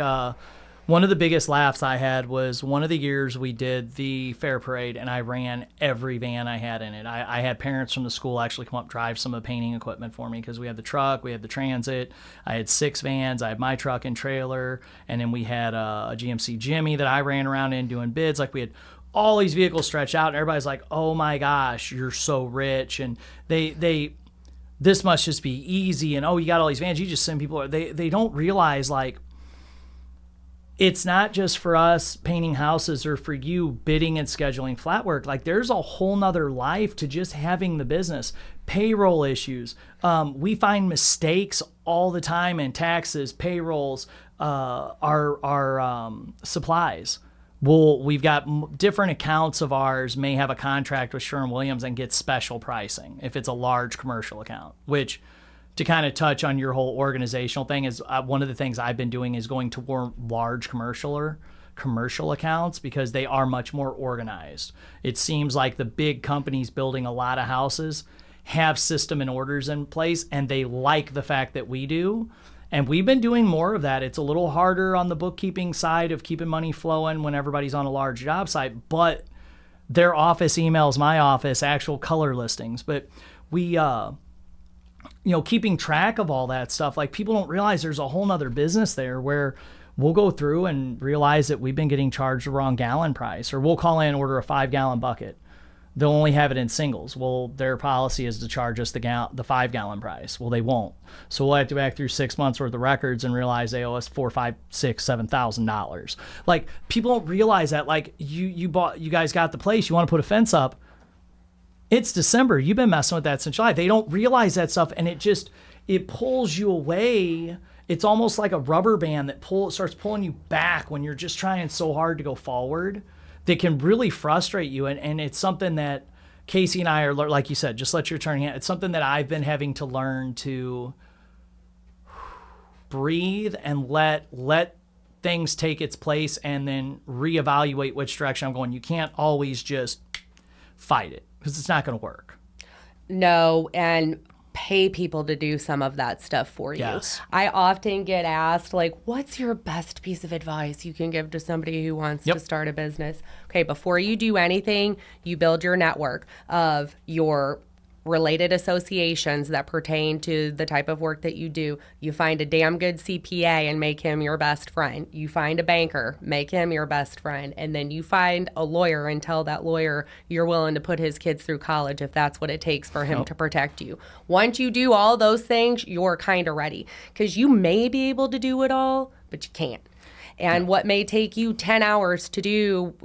one of the biggest laughs I had was one of the years we did the fair parade and I ran every van I had in it. I had parents from the school actually come up drive some of the painting equipment for me because we had the truck, we had the transit. I had 6 vans. I had my truck and trailer. And then we had a GMC Jimmy that I ran around in doing bids. Like we had all these vehicles stretched out and everybody's like, oh my gosh, you're so rich. And this must just be easy. And, oh, you got all these vans. You just send people. They don't realize like, it's not just for us painting houses or for you bidding and scheduling flat work. Like there's a whole nother life to just having the business. Payroll issues. We find mistakes all the time in taxes, payrolls, our supplies. We've got different accounts of ours may have a contract with Sherwin-Williams and get special pricing if it's a large commercial account, which to kind of touch on your whole organizational thing is one of the things I've been doing is going to more large commercial accounts because they are much more organized. It seems like the big companies building a lot of houses have system and orders in place and they like the fact that we do. And we've been doing more of that. It's a little harder on the bookkeeping side of keeping money flowing when everybody's on a large job site, but their office emails my office, actual color listings. But we, keeping track of all that stuff, like people don't realize there's a whole nother business there where we'll go through and realize that we've been getting charged the wrong gallon price, or we'll call in and order a 5-gallon bucket. They'll only have it in singles. Well, their policy is to charge us the 5-gallon price. Well, they won't. So we'll have to go back through 6 months worth of records and realize they owe us $4, $5, $6, $7,000. Like, people don't realize that. Like, you guys got the place. You want to put a fence up. It's December. You've been messing with that since July. They don't realize that stuff, and it pulls you away. It's almost like a rubber band that starts pulling you back when you're just trying so hard to go forward. That can really frustrate you. And it's something that Casey and I are, like you said, just let your attorney handle. It's something that I've been having to learn to breathe and let things take its place and then reevaluate which direction I'm going. You can't always just fight it because it's not going to work. No, and pay people to do some of that stuff for you. Yes. I often get asked, like, what's your best piece of advice you can give to somebody who wants to start a business? Okay, before you do anything, you build your network of your related associations that pertain to the type of work that you do. You find a damn good CPA and make him your best friend. You find a banker, make him your best friend. And then you find a lawyer and tell that lawyer you're willing to put his kids through college if that's what it takes for him to protect you. Once you do all those things, you're kind of ready. Because you may be able to do it all, but you can't. And what may take you 10 hours to do,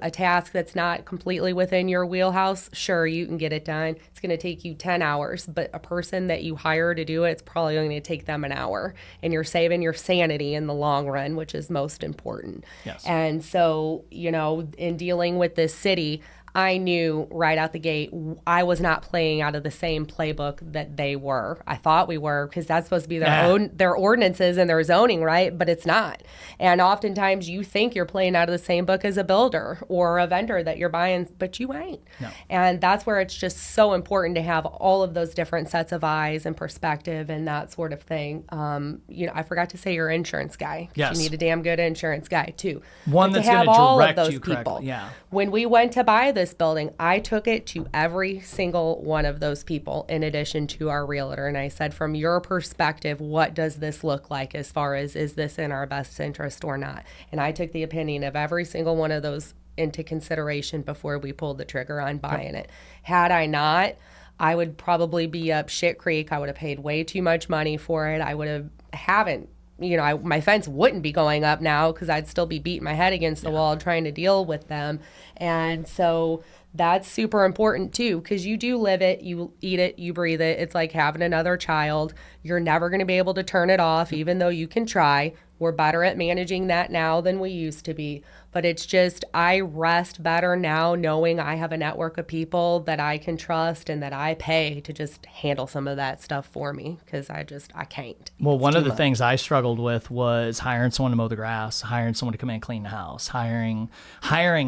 a task that's not completely within your wheelhouse, sure, you can get it done. It's going to take you 10 hours, but a person that you hire to do it, it's probably going to take them an hour. And you're saving your sanity in the long run, which is most important. Yes. And so, in dealing with this city, I knew right out the gate I was not playing out of the same playbook that they were. I thought we were, because that's supposed to be their ordinances and their zoning, right? But it's not. And oftentimes you think you're playing out of the same book as a builder or a vendor that you're buying, but you ain't. No. And that's where it's just so important to have all of those different sets of eyes and perspective and that sort of thing. I forgot to say your insurance guy. Yes. You need a damn good insurance guy too. One but that's going to direct you people. correctly. Yeah. When we went to buy this building, I took it to every single one of those people in addition to our realtor. And I said, from your perspective, what does this look like as far as, is this in our best interest or not? And I took the opinion of every single one of those into consideration before we pulled the trigger on buying it. Had I not, I would probably be up shit creek. I would have paid way too much money for it. I would have haven't. My fence wouldn't be going up now because I'd still be beating my head against the wall trying to deal with them. And so that's super important too, because you do live it, you eat it, you breathe it. It's like having another child. You're never going to be able to turn it off, even though you can try. We're better at managing that now than we used to be. But it's just, I rest better now knowing I have a network of people that I can trust and that I pay to just handle some of that stuff for me, because I can't. Well, one of the things I struggled with was hiring someone to mow the grass, hiring someone to come in and clean the house, hiring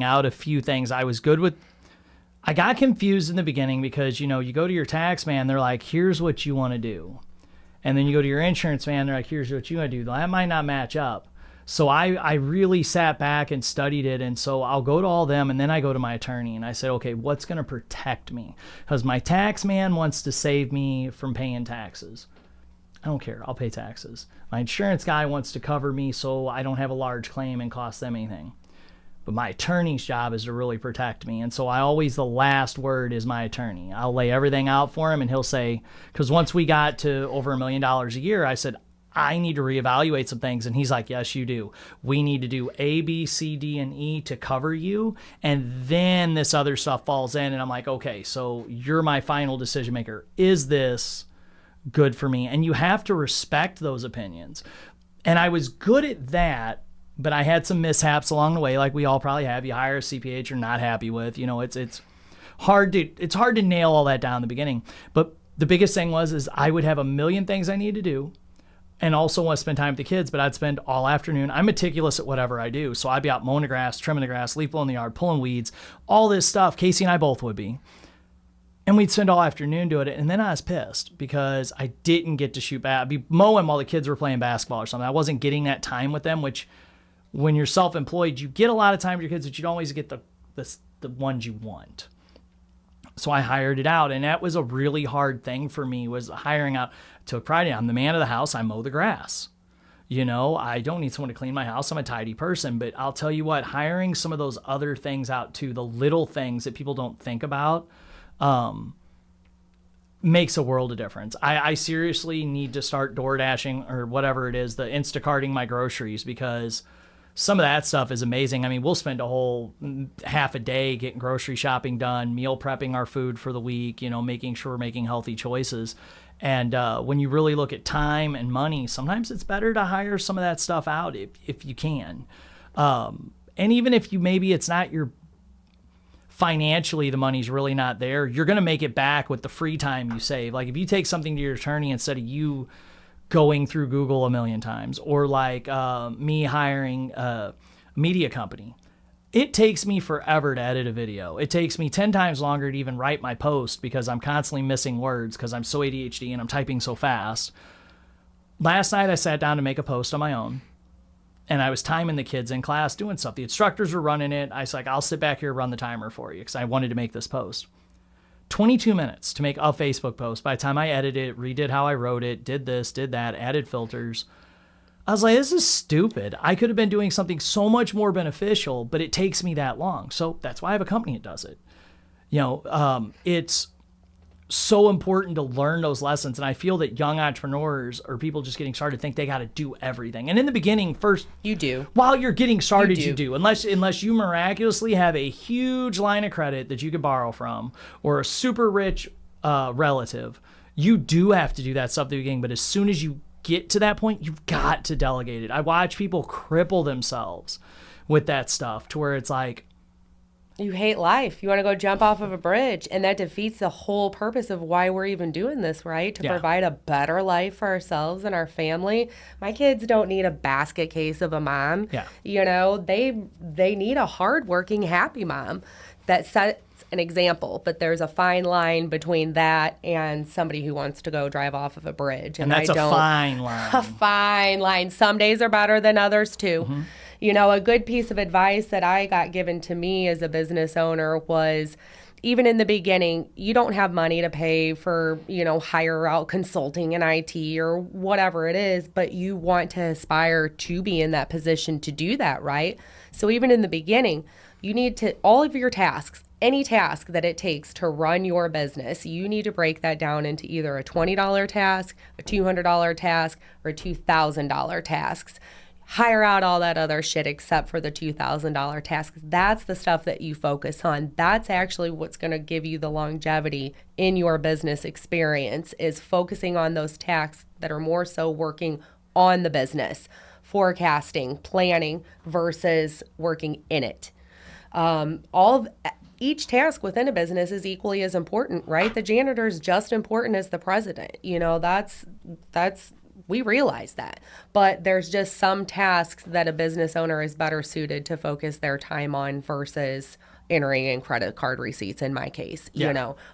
out a few things I was good with. I got confused in the beginning because, you go to your tax man, they're like, here's what you want to do. And then you go to your insurance man, they're like, here's what you want to do. That might not match up. So I really sat back and studied it. And so I'll go to all them, and then I go to my attorney and I said, okay, what's going to protect me? Because my tax man wants to save me from paying taxes. I don't care. I'll pay taxes. My insurance guy wants to cover me so I don't have a large claim and cost them anything. But my attorney's job is to really protect me. And so the last word is my attorney. I'll lay everything out for him, and he'll say, because once we got to over $1 million a year, I said, I need to reevaluate some things. And he's like, yes, you do. We need to do A, B, C, D, and E to cover you. And then this other stuff falls in. And I'm like, okay, so you're my final decision maker. Is this good for me? And you have to respect those opinions. And I was good at that. But I had some mishaps along the way, like we all probably have. You hire a CPA you're not happy with. It's hard to nail all that down in the beginning. But the biggest thing is I would have a million things I need to do, and also want to spend time with the kids. But I'd spend all afternoon. I'm meticulous at whatever I do, so I'd be out mowing the grass, trimming the grass, leaf blowing the yard, pulling weeds, all this stuff. Casey and I both would be. And we'd spend all afternoon doing it. And then I was pissed because I didn't get to shoot I'd be mowing while the kids were playing basketball or something. I wasn't getting that time with them, which when you're self-employed, you get a lot of time with your kids, but you don't always get the ones you want. So I hired it out, and that was a really hard thing for me, was hiring out. Took pride in it. I'm the man of the house. I mow the grass. I don't need someone to clean my house. I'm a tidy person. But I'll tell you what, hiring some of those other things out too, the little things that people don't think about, makes a world of difference. I seriously need to start door dashing or whatever it is, the Instacarting my groceries, because some of that stuff is amazing. I mean, we'll spend a whole half a day getting grocery shopping done, meal prepping our food for the week, making sure we're making healthy choices. And when you really look at time and money, sometimes it's better to hire some of that stuff out if you can. And even if maybe it's not your financially, the money's really not there, you're going to make it back with the free time you save. Like if you take something to your attorney instead of you going through Google a million times, or like me hiring a media company. It takes me forever to edit a video. It takes me 10 times longer to even write my post because I'm constantly missing words because I'm so ADHD and I'm typing so fast. Last night I sat down to make a post on my own, and I was timing the kids in class doing stuff. The instructors were running it. I was like, I'll sit back here and run the timer for you because I wanted to make this post. 22 minutes to make a Facebook post. By the time I edited it, redid how I wrote it, did this, did that, added filters, I was like, this is stupid. I could have been doing something so much more beneficial, but it takes me that long. So that's why I have a company that does it. It's so important to learn those lessons. And I feel that young entrepreneurs or people just getting started think they got to do everything. And in the beginning, first, you do. While you're getting started, you do. Unless you miraculously have a huge line of credit that you could borrow from, or a super rich relative, you do have to do that stuff at the beginning. But as soon as you get to that point, you've got to delegate it. I watch people cripple themselves with that stuff to where it's like, you hate life. You want to go jump off of a bridge, and that defeats the whole purpose of why we're even doing this, right? To provide a better life for ourselves and our family. My kids don't need a basket case of a mom. They need a hardworking, happy mom that sets an example. But there's a fine line between that and somebody who wants to go drive off of a bridge. And that's a fine line. A fine line. Some days are better than others too. Mm-hmm. A good piece of advice that I got given to me as a business owner was, even in the beginning, you don't have money to pay for, hire out consulting and IT or whatever it is, but you want to aspire to be in that position to do that, right? So even in the beginning, you need to, all of your tasks, any task that it takes to run your business, you need to break that down into either a $20 task, a $200 task, or $2,000 tasks. Hire out all that other shit except for the $2,000 tasks. That's the stuff that you focus on. That's actually what's going to give you the longevity in your business experience, is focusing on those tasks that are more so working on the business, forecasting, planning, versus working in it. Each task within a business is equally as important, right? The janitor is just important as the president. We realize that, but there's just some tasks that a business owner is better suited to focus their time on versus entering in credit card receipts, in my case,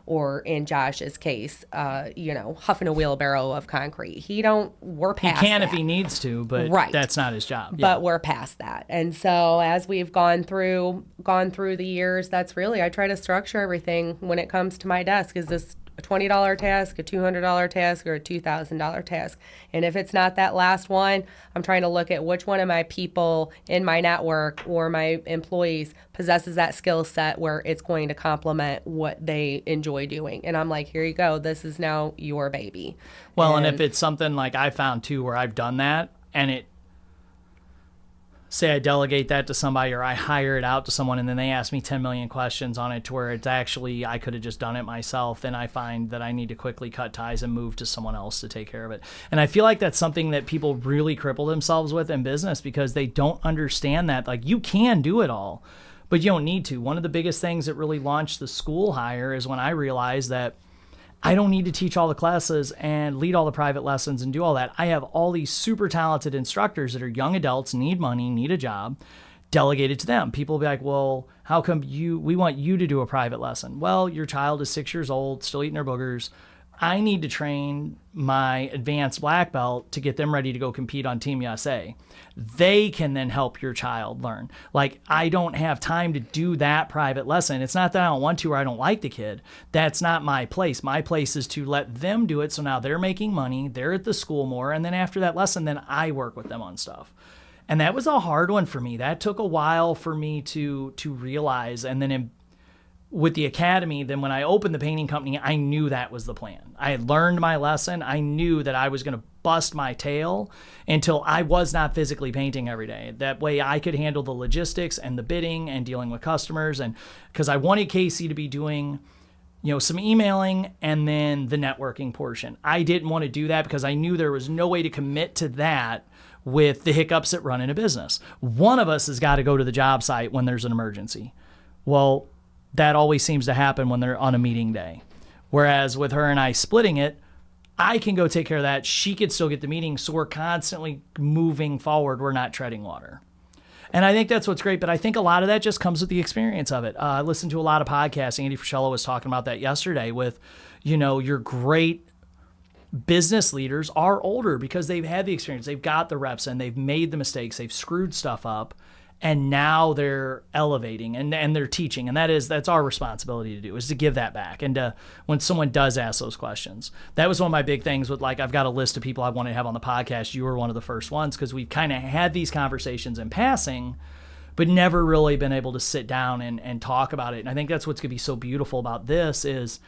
or in Josh's case, huffing a wheelbarrow of concrete. We're past He can that. if he needs to, but that's not his job. But we're past that. And so as we've gone through the years, that's really, I try to structure everything when it comes to my desk. Is this a $20 task, a $200 task, or a $2,000 task? And if it's not that last one, I'm trying to look at which one of my people in my network or my employees possesses that skill set where it's going to complement what they enjoy doing. And I'm like, here you go. This is now your baby. Well, and if it's something like I found too, where I've done that and say I delegate that to somebody or I hire it out to someone and then they ask me 10 million questions on it to where it's actually, I could have just done it myself, then I find that I need to quickly cut ties and move to someone else to take care of it. And I feel like that's something that people really cripple themselves with in business because they don't understand that. Like, you can do it all, but you don't need to. One of the biggest things that really launched the school hire is when I realized that I don't need to teach all the classes and lead all the private lessons and do all that. I have all these super talented instructors that are young adults, need money, need a job, delegated to them. People will be like, well, how come we want you to do a private lesson? Well, your child is 6 years old, still eating their boogers. I need to train my advanced black belt to get them ready to go compete on Team USA. They can then help your child learn. Like, I don't have time to do that private lesson. It's not that I don't want to or I don't like the kid. That's not my place. My place is to let them do it. So now they're making money. They're at the school more. And then after that lesson, then I work with them on stuff. And that was a hard one for me. That took a while for me to realize. And then with the academy, then when I opened the painting company, I knew that was the plan. I had learned my lesson. I knew that I was going to bust my tail until I was not physically painting every day. That way I could handle the logistics and the bidding and dealing with customers. And because I wanted Casey to be doing, some emailing and then the networking portion. I didn't want to do that because I knew there was no way to commit to that with the hiccups that run in a business. One of us has got to go to the job site when there's an emergency. Well, that always seems to happen when they're on a meeting day. Whereas with her and I splitting it, I can go take care of that. She could still get the meeting. So we're constantly moving forward. We're not treading water. And I think that's what's great. But I think a lot of that just comes with the experience of it. I listened to a lot of podcasts. Andy Frischello was talking about that yesterday with, your great business leaders are older because they've had the experience. They've got the reps and they've made the mistakes. They've screwed stuff up. And now they're elevating and they're teaching. And that's our responsibility to do, is to give that back. And when someone does ask those questions, that was one of my big things with, like, I've got a list of people I want to have on the podcast. You were one of the first ones because we've kind of had these conversations in passing, but never really been able to sit down and talk about it. And I think that's what's going to be so beautiful about this is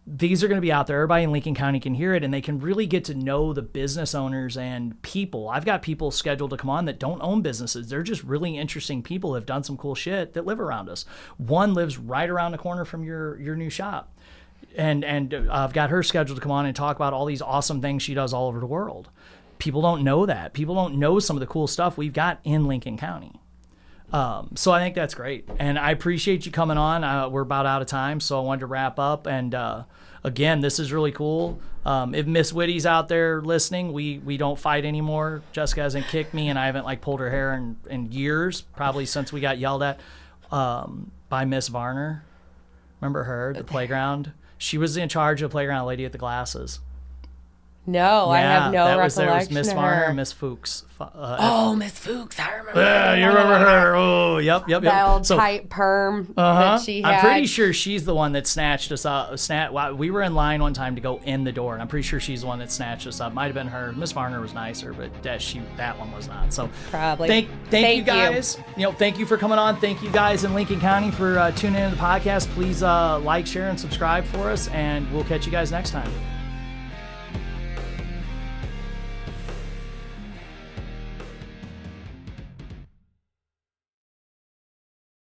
these are going to be out there. Everybody in Lincoln County can hear it, and they can really get to know the business owners and people. I've got people scheduled to come on that don't own businesses. They're just really interesting people who have done some cool shit that live around us. One lives right around the corner from your new shop. And I've got her scheduled to come on and talk about all these awesome things she does all over the world. People don't know that. People don't know some of the cool stuff we've got in Lincoln County. So I think that's great. And I appreciate you coming on. We're about out of time, so I wanted to wrap up. And again, this is really cool. If Miss Whitty's out there listening, we don't fight anymore. Jessica hasn't kicked me, and I haven't pulled her hair in years, probably since we got yelled at by Miss Varner. Remember her, the playground? She was in charge of the playground lady with the glasses. No, I have no recollection. It was Miss Varner and Miss Fuchs. Miss Fuchs, I remember. Yeah, you remember her? Oh, yep. That old tight perm that she had. I'm pretty sure she's the one that snatched us up. We were in line one time to go in the door, and I'm pretty sure she's the one that snatched us up. Might have been her. Miss Varner was nicer, but that one was not. So probably. Thank you guys. Thank you for coming on. Thank you guys in Lincoln County for tuning in to the podcast. Please like, share, and subscribe for us, and we'll catch you guys next time.